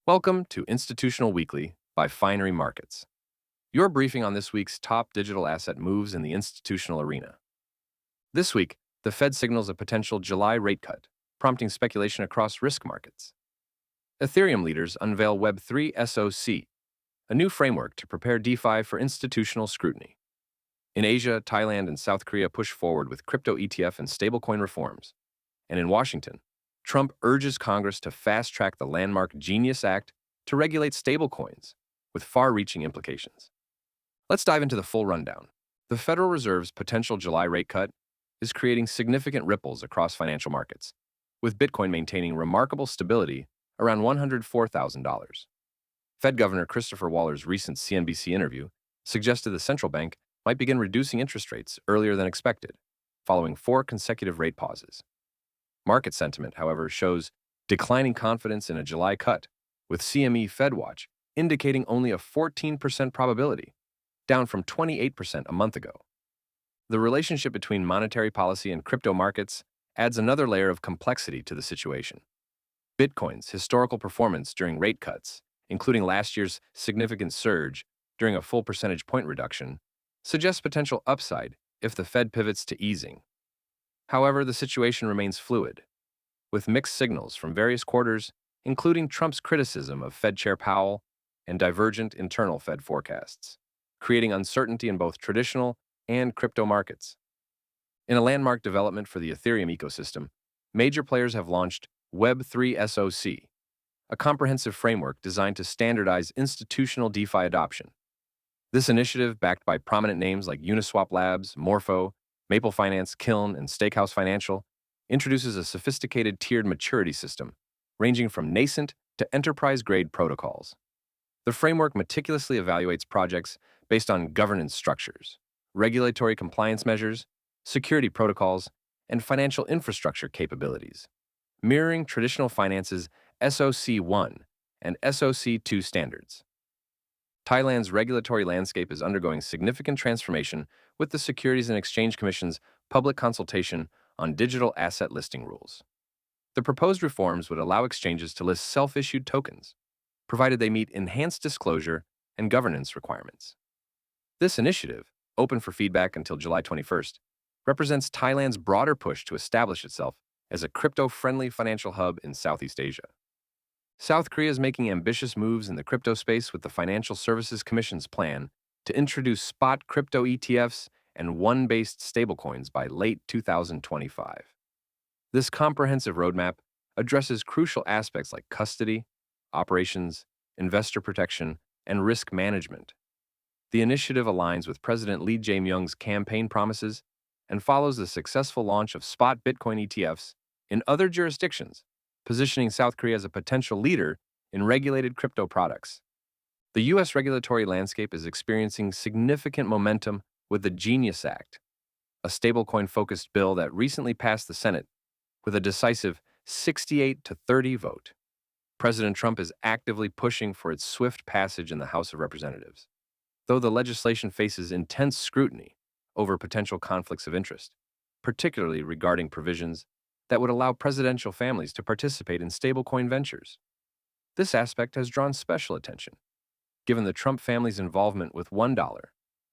Welcome to Institutional Weekly by Finery Markets, your briefing on this week's top digital asset moves in the institutional arena. This week, the Fed signals a potential July rate cut, prompting speculation across risk markets. Ethereum leaders unveil Web3SOC, a new framework to prepare DeFi for institutional scrutiny. In Asia, Thailand and South Korea push forward with crypto ETF and stablecoin reforms. And in Washington, Trump urges Congress to fast-track the landmark Genius Act to regulate stablecoins, with far-reaching implications. Let's dive into the full rundown. The Federal Reserve's potential July rate cut is creating significant ripples across financial markets, with Bitcoin maintaining remarkable stability around $104,000. Fed Governor Christopher Waller's recent CNBC interview suggested the central bank might begin reducing interest rates earlier than expected, following 4 consecutive rate pauses. Market sentiment, however, shows declining confidence in a July cut, with CME FedWatch indicating only a 14% probability, down from 28% a month ago. The relationship between monetary policy and crypto markets adds another layer of complexity to the situation. Bitcoin's historical performance during rate cuts, including last year's significant surge during a full percentage point reduction, suggests potential upside if the Fed pivots to easing. However, the situation remains fluid, with mixed signals from various quarters, including Trump's criticism of Fed Chair Powell and divergent internal Fed forecasts, creating uncertainty in both traditional and crypto markets. In a landmark development for the Ethereum ecosystem, major players have launched Web3SOC, a comprehensive framework designed to standardize institutional DeFi adoption. This initiative, backed by prominent names like Uniswap Labs, Morpho, Maple Finance, Kiln, and Stakehouse Financial, introduces a sophisticated tiered maturity system, ranging from nascent to enterprise-grade protocols. The framework meticulously evaluates projects based on governance structures, regulatory compliance measures, security protocols, and financial infrastructure capabilities, mirroring traditional finance's SOC 1 and SOC 2 standards. Thailand's regulatory landscape is undergoing significant transformation with the Securities and Exchange Commission's public consultation on digital asset listing rules. The proposed reforms would allow exchanges to list self-issued tokens, provided they meet enhanced disclosure and governance requirements. This initiative, open for feedback until July 21st, represents Thailand's broader push to establish itself as a crypto-friendly financial hub in Southeast Asia. South Korea is making ambitious moves in the crypto space with the Financial Services Commission's plan to introduce spot crypto ETFs and won-based stablecoins by late 2025. This comprehensive roadmap addresses crucial aspects like custody, operations, investor protection, and risk management. The initiative aligns with President Lee Jae-myung's campaign promises and follows the successful launch of spot Bitcoin ETFs in other jurisdictions, positioning South Korea as a potential leader in regulated crypto products. The U.S. regulatory landscape is experiencing significant momentum with the Genius Act, a stablecoin-focused bill that recently passed the Senate with a decisive 68-30 vote. President Trump is actively pushing for its swift passage in the House of Representatives, though the legislation faces intense scrutiny over potential conflicts of interest, particularly regarding provisions that would allow presidential families to participate in stablecoin ventures. This aspect has drawn special attention, given the Trump family's involvement with $1,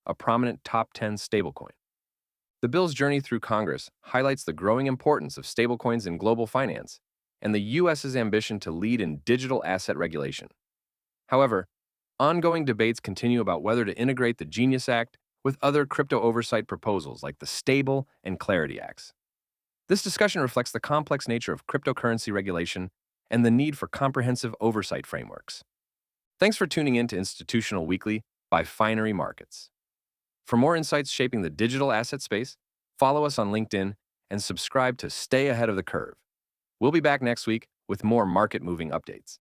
a prominent top 10 stablecoin. The bill's journey through Congress highlights the growing importance of stablecoins in global finance and the U.S.'s ambition to lead in digital asset regulation. However, ongoing debates continue about whether to integrate the Genius Act with other crypto oversight proposals like the Stable and Clarity Acts. This discussion reflects the complex nature of cryptocurrency regulation and the need for comprehensive oversight frameworks. Thanks for tuning in to Institutional Weekly by Finery Markets. For more insights shaping the digital asset space, follow us on LinkedIn and subscribe to stay ahead of the curve. We'll be back next week with more market-moving updates.